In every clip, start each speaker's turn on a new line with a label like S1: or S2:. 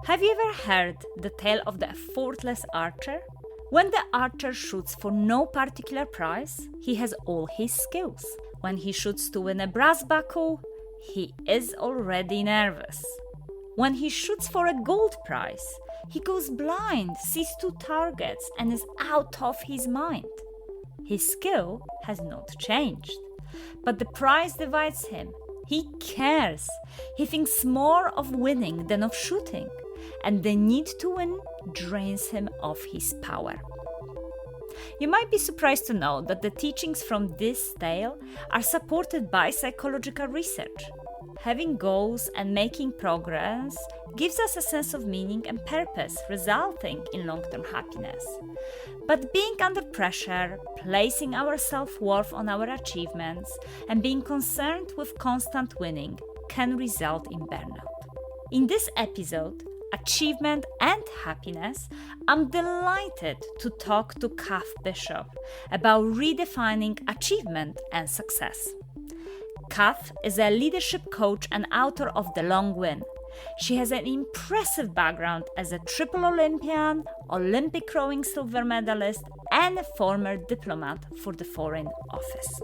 S1: Have you ever heard the tale of the effortless archer? When the archer shoots for no particular prize, he has all his skills. When he shoots to win a brass buckle, he is already nervous. When he shoots for a gold prize, he goes blind, sees two targets, and is out of his mind. His skill has not changed, but the prize divides him. He cares. He thinks more of winning than of shooting, and the need to win drains him of his power. You might be surprised to know that the teachings from this tale are supported by psychological research. Having goals and making progress gives us a sense of meaning and purpose, resulting in long-term happiness. But being under pressure, placing our self-worth on our achievements, and being concerned with constant winning can result in burnout. In this episode, Achievement and Happiness, I'm delighted to talk to Cath Bishop about redefining achievement and success. Cath is a leadership coach and author of The Long Win. She has an impressive background as a triple Olympian, Olympic rowing silver medalist, and a former diplomat for the Foreign Office.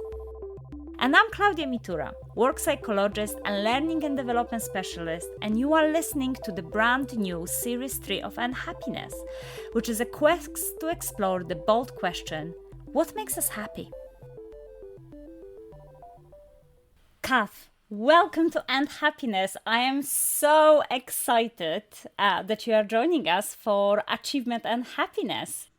S1: And I'm Klaudia Mitura, work psychologist and learning and development specialist, and you are listening to the brand new Series 3 of Unhappiness, which is a quest to explore the bold question, what makes us happy? Cath, welcome to Unhappiness. I am so excited that you are joining us for Achievement and Happiness.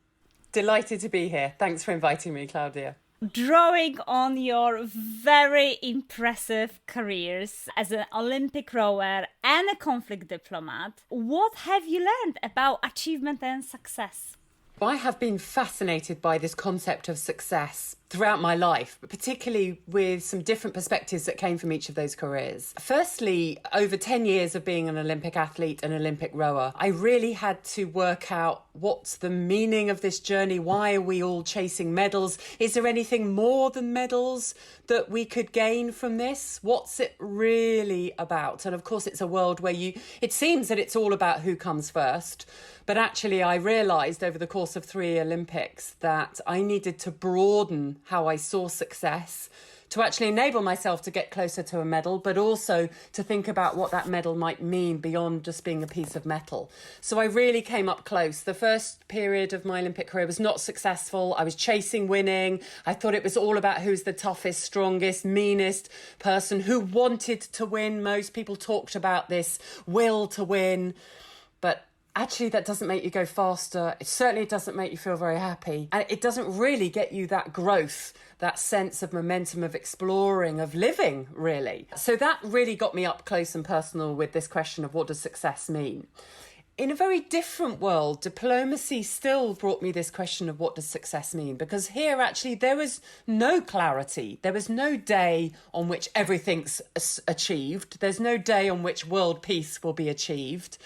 S2: Delighted to be here. Thanks for inviting me, Klaudia.
S1: Drawing on your very impressive careers as an Olympic rower and a conflict diplomat, what have you learned about achievement and success?
S2: I have been fascinated by this concept of success throughout my life, but particularly with some different perspectives that came from each of those careers. Firstly, over 10 years of being an Olympic athlete and Olympic rower, I really had to work out what's the meaning of this journey? Why are we all chasing medals? Is there anything more than medals that we could gain from this? What's it really about? And of course, it's a world where it seems that it's all about who comes first. But actually, I realised over the course of 3 Olympics that I needed to broaden how I saw success to actually enable myself to get closer to a medal, but also to think about what that medal might mean beyond just being a piece of metal. So I really came up close. The first period of my Olympic career was not successful. I was chasing winning. I thought it was all about who's the toughest, strongest, meanest person, who wanted to win. Most people talked about this will to win, but actually, that doesn't make you go faster. It certainly doesn't make you feel very happy. And it doesn't really get you that growth, that sense of momentum, of exploring, of living, really. So that really got me up close and personal with this question of what does success mean? In a very different world, diplomacy still brought me this question of what does success mean? Because here, actually, there was no clarity. There was no day on which everything's achieved. There's no day on which world peace will be achieved.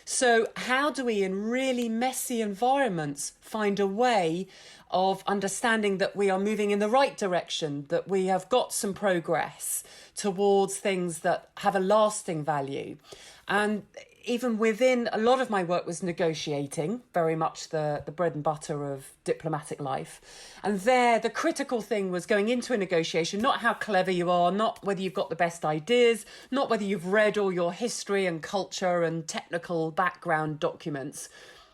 S2: So how do we, in really messy environments, find a way of understanding that we are moving in the right direction, that we have got some progress towards things that have a lasting value? And even within, a lot of my work was negotiating, very much the bread and butter of diplomatic life. And there, the critical thing was going into a negotiation, not how clever you are, not whether you've got the best ideas, not whether you've read all your history and culture and technical background documents,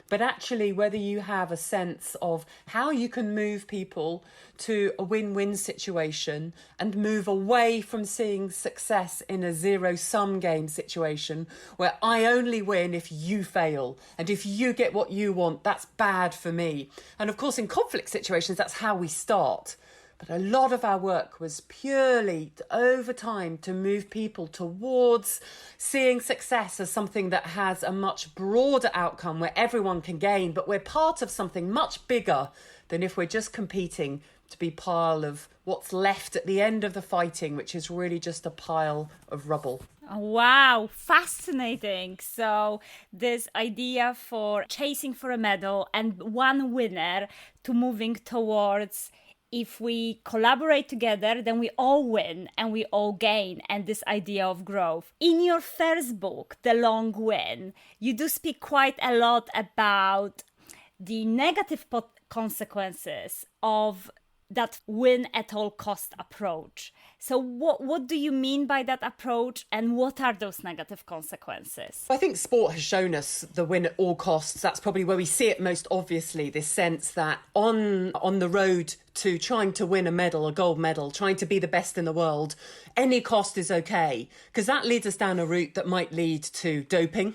S2: but actually whether you have a sense of how you can move people to a win-win situation and move away from seeing success in a zero-sum game situation where I only win if you fail, and if you get what you want, that's bad for me. And of course, in conflict situations, that's how we start. But a lot of our work was purely over time to move people towards seeing success as something that has a much broader outcome where everyone can gain, but we're part of something much bigger than if we're just competing to be part of what's left at the end of the fighting, which is really just a pile of rubble.
S1: Wow, fascinating. So this idea for chasing for a medal and one winner to moving towards if we collaborate together, then we all win and we all gain, and this idea of growth. In your first book, The Long Win, you do speak quite a lot about the negative consequences of that win at all cost approach. So what do you mean by that approach, and what are those negative consequences?
S2: I think sport has shown us the win at all costs. That's probably where we see it most obviously, this sense that on the road to trying to win a medal, a gold medal, trying to be the best in the world, any cost is okay, because that leads us down a route that might lead to doping.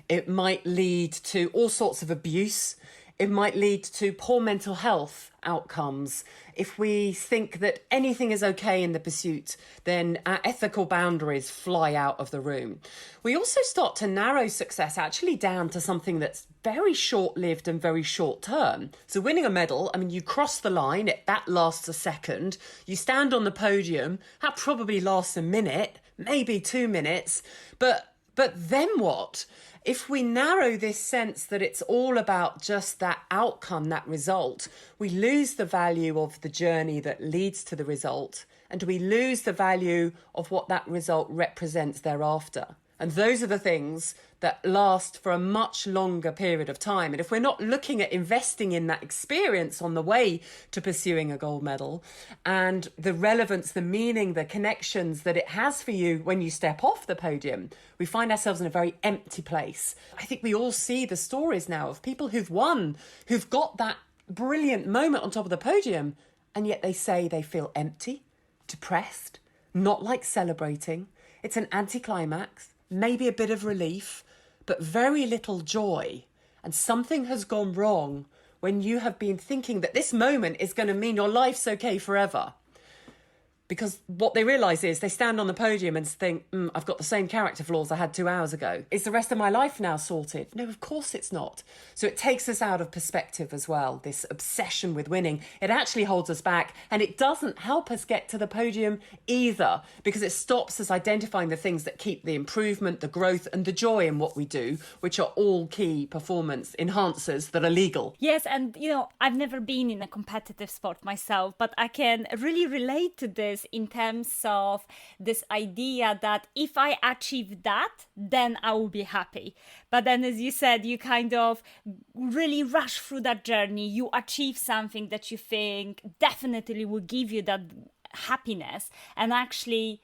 S2: It might lead to all sorts of abuse. It might lead to poor mental health outcomes. If we think that anything is okay in the pursuit, then our ethical boundaries fly out of the room. We also start to narrow success actually down to something that's very short-lived and very short-term. So winning a medal, I mean, you cross the line, that lasts a second. You stand on the podium, that probably lasts a minute, maybe 2 minutes. But then what? If we narrow this sense that it's all about just that outcome, that result, we lose the value of the journey that leads to the result, and we lose the value of what that result represents thereafter. And those are the things that last for a much longer period of time. And if we're not looking at investing in that experience on the way to pursuing a gold medal, and the relevance, the meaning, the connections that it has for you when you step off the podium, we find ourselves in a very empty place. I think we all see the stories now of people who've won, who've got that brilliant moment on top of the podium, and yet they say they feel empty, depressed, not like celebrating. It's an anticlimax. Maybe a bit of relief, but very little joy. And something has gone wrong when you have been thinking that this moment is going to mean your life's okay forever. Because what they realise is they stand on the podium and think, I've got the same character flaws I had 2 hours ago. Is the rest of my life now sorted? No, of course it's not. So it takes us out of perspective as well, this obsession with winning. It actually holds us back, and it doesn't help us get to the podium either, because it stops us identifying the things that keep the improvement, the growth and the joy in what we do, which are all key performance enhancers that are legal.
S1: Yes, and I've never been in a competitive sport myself, but I can really relate to this in terms of this idea that if I achieve that, then I will be happy. But then, as you said, you kind of really rush through that journey. You achieve something that you think definitely will give you that happiness, and actually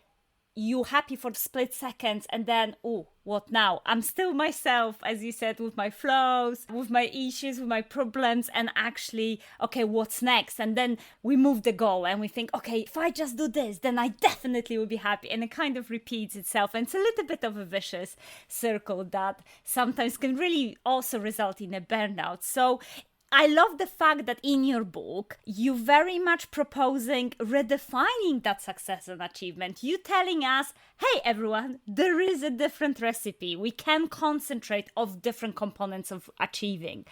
S1: you're happy for split seconds, and then, oh, what now? I'm still myself, as you said, with my flaws, with my issues, with my problems, and actually, okay, what's next? And then we move the goal and we think, okay, if I just do this, then I definitely will be happy. And it kind of repeats itself. And it's a little bit of a vicious circle that sometimes can really also result in a burnout. So I love the fact that in your book, you very much proposing redefining that success and achievement. You telling us, hey, everyone, there is a different recipe. We can concentrate on different components of achieving.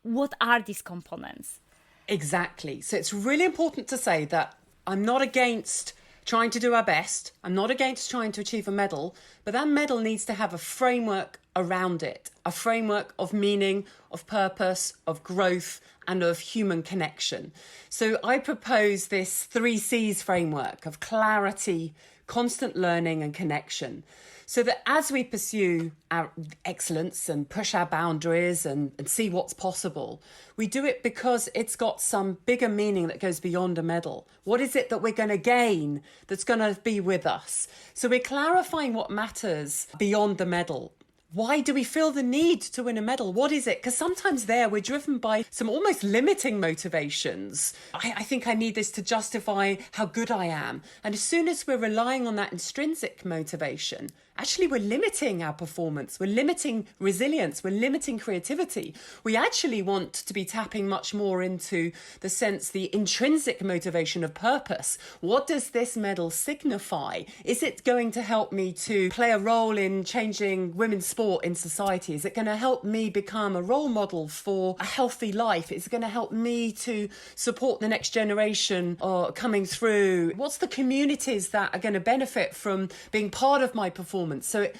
S1: What are these components?
S2: Exactly. So it's really important to say that I'm not against trying to do our best. I'm not against trying to achieve a medal, but that medal needs to have a framework around it, a framework of meaning, of purpose, of growth, and of human connection. So I propose this 3 C's framework of clarity, constant learning, and connection. So that as we pursue our excellence and push our boundaries and see what's possible, we do it because it's got some bigger meaning that goes beyond a medal. What is it that we're going to gain that's going to be with us? So we're clarifying what matters beyond the medal. Why do we feel the need to win a medal? What is it? Because sometimes we're driven by some almost limiting motivations. I think I need this to justify how good I am. And as soon as we're relying on that intrinsic motivation, actually we're limiting our performance. We're limiting resilience. We're limiting creativity. We actually want to be tapping much more into the sense, the intrinsic motivation of purpose. What does this medal signify? Is it going to help me to play a role in changing women's sport in society? Is it going to help me become a role model for a healthy life? Is it going to help me to support the next generation coming through? What's the communities that are going to benefit from being part of my performance? So,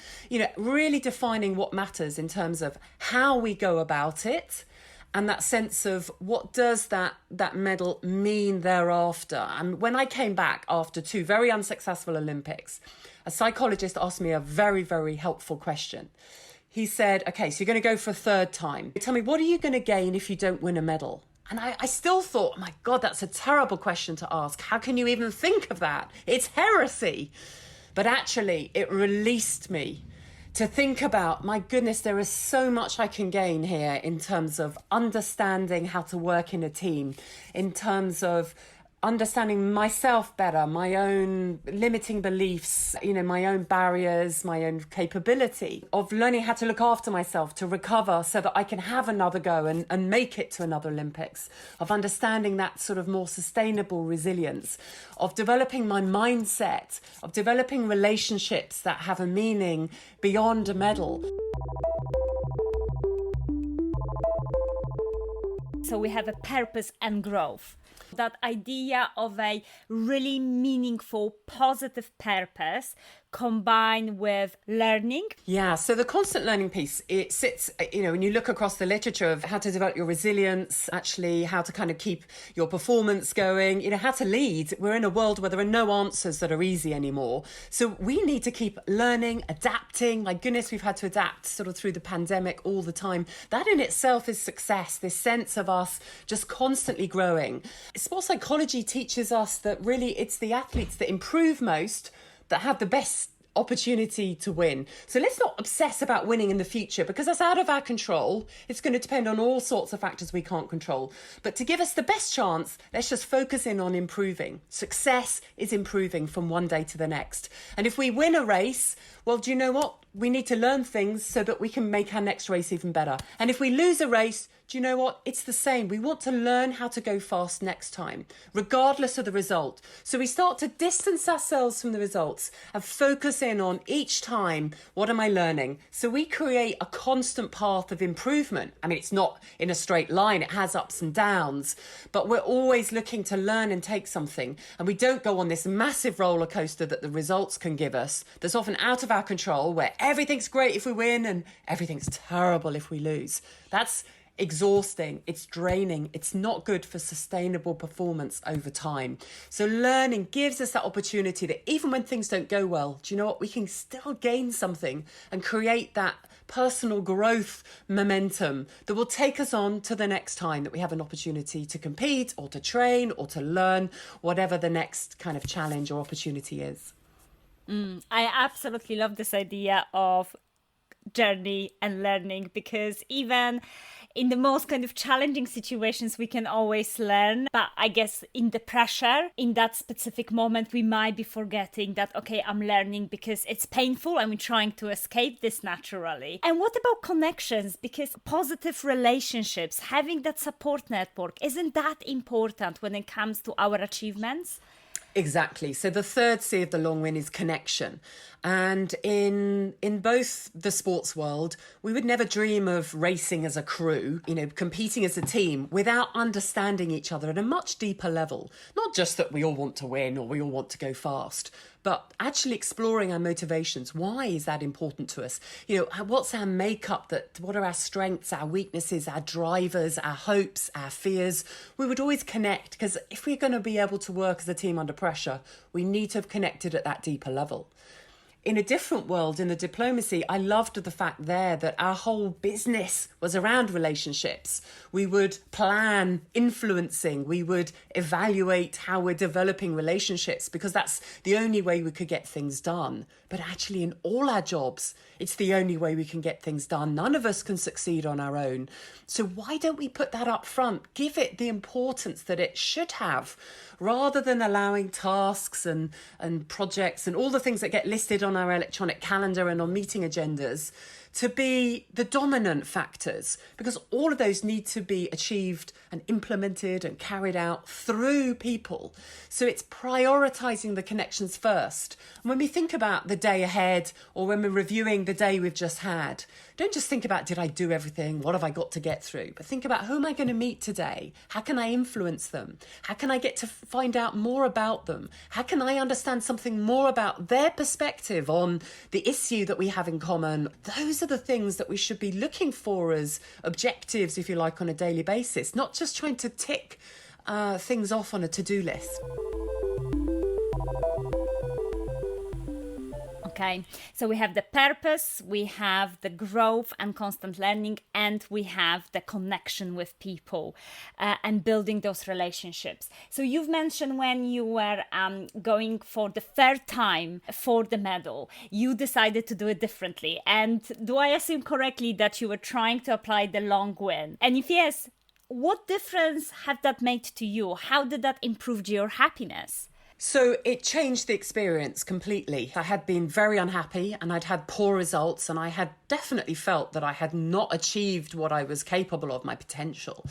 S2: really defining what matters in terms of how we go about it and that sense of what does that medal mean thereafter. And when I came back after 2 very unsuccessful Olympics, a psychologist asked me a very, very helpful question. He said, okay, so you're going to go for a 3rd time. Tell me, what are you going to gain if you don't win a medal? And I still thought, oh my God, that's a terrible question to ask. How can you even think of that? It's heresy. But actually, it released me to think about, my goodness, there is so much I can gain here in terms of understanding how to work in a team, in terms of understanding myself better, my own limiting beliefs, my own barriers, my own capability of learning how to look after myself, to recover so that I can have another go and make it to another Olympics, of understanding that sort of more sustainable resilience, of developing my mindset, of developing relationships that have a meaning beyond a medal.
S1: So we have a purpose and growth. That idea of a really meaningful, positive purpose combined with learning.
S2: Yeah, so the constant learning piece, it sits, when you look across the literature of how to develop your resilience, actually how to kind of keep your performance going, how to lead. We're in a world where there are no answers that are easy anymore. So we need to keep learning, adapting. My goodness, we've had to adapt sort of through the pandemic all the time. That in itself is success, this sense of us just constantly growing. Sports psychology teaches us that really it's the athletes that improve most that have the best opportunity to win. So let's not obsess about winning in the future, because that's out of our control. It's going to depend on all sorts of factors we can't control. But to give us the best chance, let's just focus in on improving. Success is improving from one day to the next. And if we win a race, well, do you know what? We need to learn things so that we can make our next race even better. And if we lose a race, do you know what? It's the same. We want to learn how to go fast next time, regardless of the result. So we start to distance ourselves from the results and focus in on each time, what am I learning? So we create a constant path of improvement. I mean, it's not in a straight line. It has ups and downs, but we're always looking to learn and take something. And we don't go on this massive roller coaster that the results can give us, that's often out of our control, where everything's great if we win and everything's terrible if we lose. That's exhausting, it's draining, it's not good for sustainable performance over time. So learning gives us that opportunity that even when things don't go well, do you know what, we can still gain something and create that personal growth momentum that will take us on to the next time that we have an opportunity to compete or to train or to learn whatever the next kind of challenge or opportunity is.
S1: I absolutely love this idea of journey and learning, because even in the most kind of challenging situations we can always learn, but I guess in the pressure in that specific moment we might be forgetting that, okay, I'm learning because it's painful and we're trying to escape this naturally. And what about connections? Because positive relationships, having that support network, isn't that important when it comes to our achievements?
S2: Exactly. So the third C of the long win is connection. And in both the sports world, we would never dream of racing as a crew, competing as a team without understanding each other at a much deeper level. Not just that we all want to win or we all want to go fast, but actually exploring our motivations. Why is that important to us? What's our makeup? What are our strengths, our weaknesses, our drivers, our hopes, our fears? We would always connect, because if we're going to be able to work as a team under pressure, we need to have connected at that deeper level. In a different world, in the diplomacy, I loved the fact there that our whole business was around relationships. We would plan influencing, we would evaluate how we're developing relationships, because that's the only way we could get things done. But actually in all our jobs, it's the only way we can get things done. None of us can succeed on our own. So why don't we put that up front? Give it the importance that it should have, rather than allowing tasks and projects and all the things that get listed on our electronic calendar and on meeting agendas to be the dominant factors, because all of those need to be achieved and implemented and carried out through people. So it's prioritizing the connections first. And when we think about the day ahead, or when we're reviewing the day we've just had, don't just think about, did I do everything? What have I got to get through? But think about, who am I going to meet today? How can I influence them? How can I get to find out more about them? How can I understand something more about their perspective on the issue that we have in common? Those these are the things that we should be looking for as objectives, if you like, on a daily basis, not just trying to tick things off on a to-do list.
S1: Okay, so we have the purpose, we have the growth and constant learning, and we have the connection with people and building those relationships. So you've mentioned when you were going for the third time for the medal, you decided to do it differently. And do I assume correctly that you were trying to apply the long win? And if yes, what difference have that made to you? How did that improve your happiness?
S2: So it changed the experience completely. I had been very unhappy and I'd had poor results, and I had definitely felt that I had not achieved what I was capable of, my potential.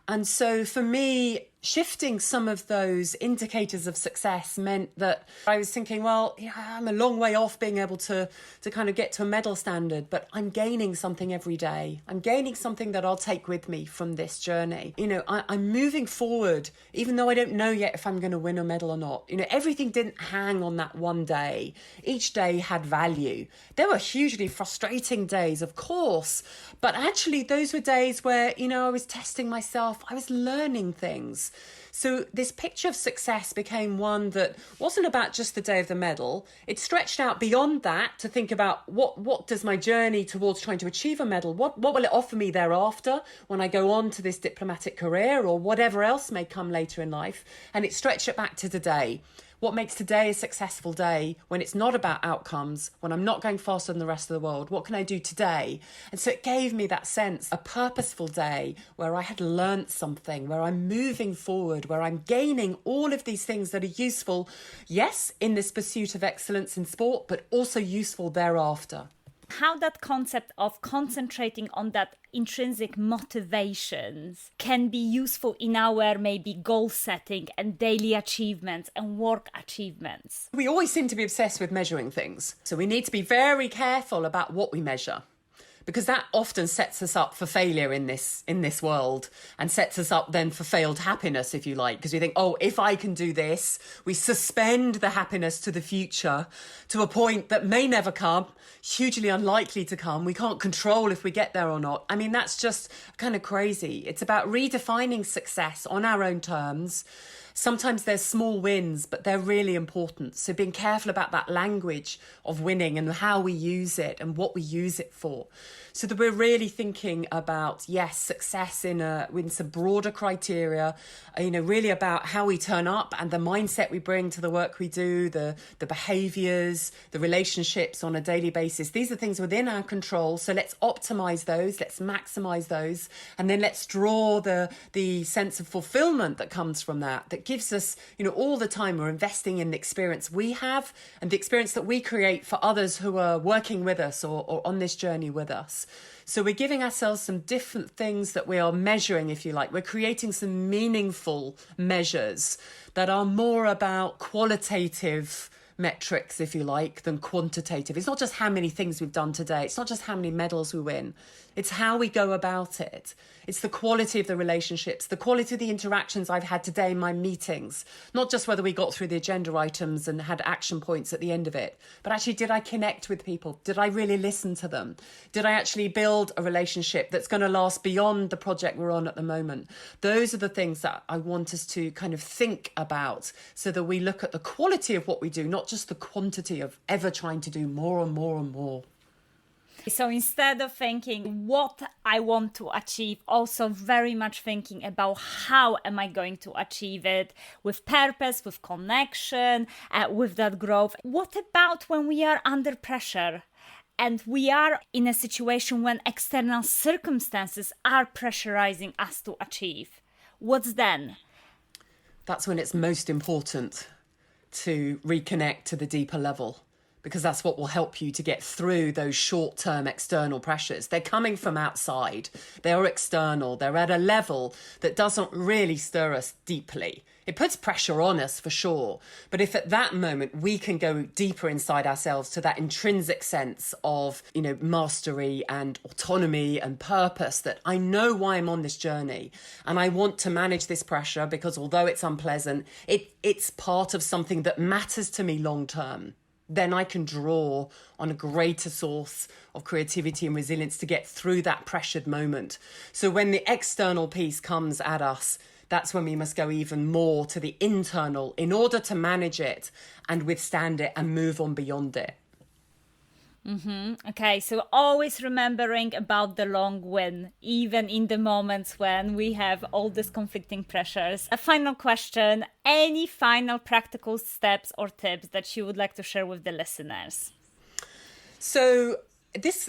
S2: And so for me, shifting some of those indicators of success meant that I was thinking, well, yeah, I'm a long way off being able to kind of get to a medal standard, but I'm gaining something every day. I'm gaining something that I'll take with me from this journey. You know, I'm moving forward, even though I don't know yet if I'm going to win a medal or not. You know, everything didn't hang on that one day. Each day had value. There were hugely frustrating days, of course, but actually those were days where, you know, I was testing myself. I was learning things. So this picture of success became one that wasn't about just the day of the medal. It stretched out beyond that to think about what does my journey towards trying to achieve a medal, what will it offer me thereafter when I go on to this diplomatic career or whatever else may come later in life. And it stretched it back to today. What makes today a successful day when it's not about outcomes, when I'm not going faster than the rest of the world? What can I do today? And so it gave me that sense, a purposeful day where I had learnt something, where I'm moving forward, where I'm gaining all of these things that are useful, yes, in this pursuit of excellence in sport, but also useful thereafter.
S1: How that concept of concentrating on that intrinsic motivations can be useful in our maybe goal setting and daily achievements and work achievements.
S2: We always seem to be obsessed with measuring things. So we need to be very careful about what we measure, because that often sets us up for failure in this world, and sets us up then for failed happiness, if you like, because we think, oh, if I can do this, we suspend the happiness to the future, to a point that may never come, hugely unlikely to come. We can't control if we get there or not. I mean, that's just kind of crazy. It's about redefining success on our own terms. Sometimes there's small wins, but they're really important. So being careful about that language of winning and how we use it and what we use it for. So that we're really thinking about, yes, success in some broader criteria, really about how we turn up and the mindset we bring to the work we do, the behaviours, the relationships on a daily basis. These are things within our control. So let's optimise those, let's maximise those, and then let's draw the sense of fulfilment that comes from that gives us, all the time we're investing in the experience we have and the experience that we create for others who are working with us or on this journey with us. So we're giving ourselves some different things that we are measuring, if you like. We're creating some meaningful measures that are more about qualitative metrics, if you like, than quantitative. It's not just how many things we've done today. It's not just how many medals we win. It's how we go about it. It's the quality of the relationships, the quality of the interactions I've had today in my meetings. Not just whether we got through the agenda items and had action points at the end of it, but actually, did I connect with people? Did I really listen to them? Did I actually build a relationship that's going to last beyond the project we're on at the moment? Those are the things that I want us to kind of think about, so that we look at the quality of what we do, not just the quantity of ever trying to do more and more and more.
S1: So instead of thinking what I want to achieve, also very much thinking about how am I going to achieve it, with purpose, with connection, with that growth. What about when we are under pressure and we are in a situation when external circumstances are pressurizing us to achieve? What's then?
S2: That's when it's most important to reconnect to the deeper level, because that's what will help you to get through those short-term external pressures. They're coming from outside. They're external. They're at a level that doesn't really stir us deeply. It puts pressure on us for sure. But if at that moment we can go deeper inside ourselves to that intrinsic sense of, mastery and autonomy and purpose, that I know why I'm on this journey and I want to manage this pressure because although it's unpleasant, it's part of something that matters to me long term. then I can draw on a greater source of creativity and resilience to get through that pressured moment. So when the external piece comes at us, that's when we must go even more to the internal in order to manage it and withstand it and move on beyond it.
S1: Okay, so always remembering about the long win, even in the moments when we have all these conflicting pressures. A final question, any final practical steps or tips that you would like to share with the listeners?
S2: So this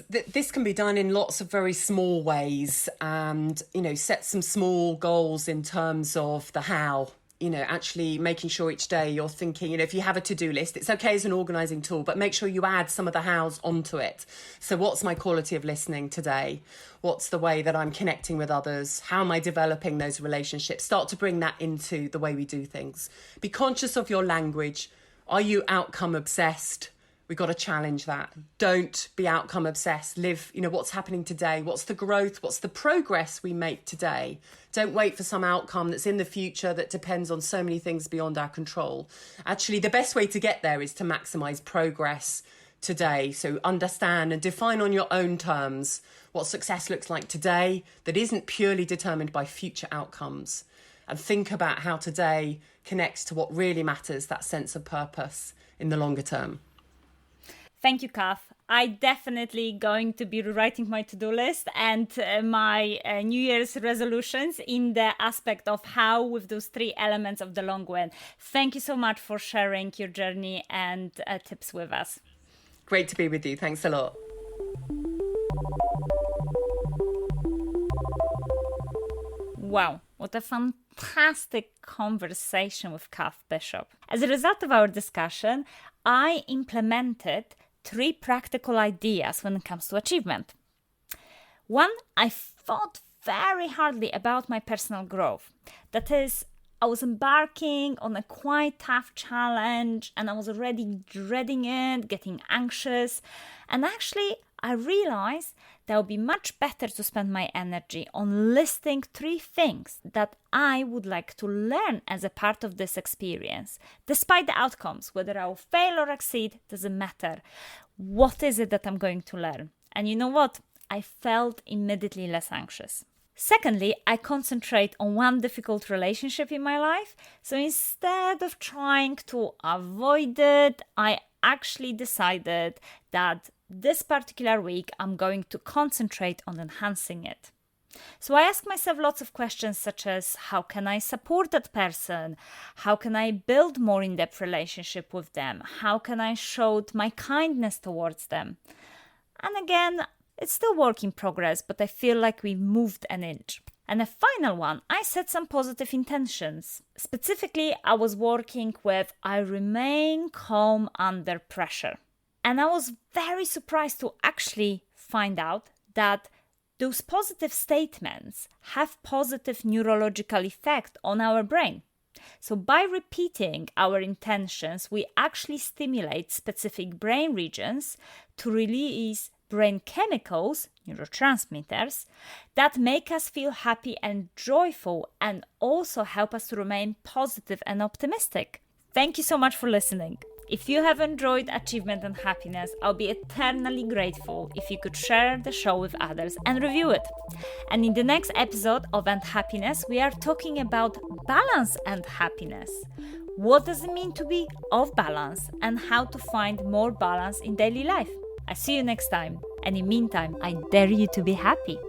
S2: can be done in lots of very small ways, and, set some small goals in terms of the how. Actually making sure each day you're thinking, if you have a to-do list, it's okay as an organising tool, but make sure you add some of the hows onto it. So what's my quality of listening today? What's the way that I'm connecting with others? How am I developing those relationships? Start to bring that into the way we do things. Be conscious of your language. Are you outcome obsessed? We've got to challenge that. Don't be outcome obsessed. Live, what's happening today? What's the growth? What's the progress we make today? Don't wait for some outcome that's in the future that depends on so many things beyond our control. Actually, the best way to get there is to maximize progress today. So understand and define on your own terms what success looks like today that isn't purely determined by future outcomes. And think about how today connects to what really matters, that sense of purpose in the longer term.
S1: Thank you, Cath. I definitely going to be rewriting my to-do list and my New Year's resolutions in the aspect of how with those 3 elements of the long win. Thank you so much for sharing your journey and tips with us.
S2: Great to be with you. Thanks a lot.
S1: Wow, what a fantastic conversation with Cath Bishop. As a result of our discussion, I implemented 3 practical ideas when it comes to achievement. 1, I thought very hardly about my personal growth. That is, I was embarking on a quite tough challenge and I was already dreading it, getting anxious. And actually, I realized that it would be much better to spend my energy on listing 3 things that I would like to learn as a part of this experience. Despite the outcomes, whether I will fail or succeed, doesn't matter. What is it that I'm going to learn? And you know what? I felt immediately less anxious. Secondly, I concentrate on one difficult relationship in my life. So instead of trying to avoid it, I actually decided that this particular week I'm going to concentrate on enhancing it. So I ask myself lots of questions such as, how can I support that person? How can I build more in-depth relationship with them? How can I show my kindness towards them? And again, it's still work in progress, but I feel like we've moved an inch. And the final one, I set some positive intentions. Specifically, I was working with, I remain calm under pressure. And I was very surprised to actually find out that those positive statements have positive neurological effect on our brain. So by repeating our intentions, we actually stimulate specific brain regions to release brain chemicals, neurotransmitters, that make us feel happy and joyful and also help us to remain positive and optimistic. Thank you so much for listening. If you have enjoyed Achievement and Happiness, I'll be eternally grateful if you could share the show with others and review it. And in the next episode of And Happiness, we are talking about balance and happiness. What does it mean to be off balance and how to find more balance in daily life? I see you next time. And in the meantime, I dare you to be happy.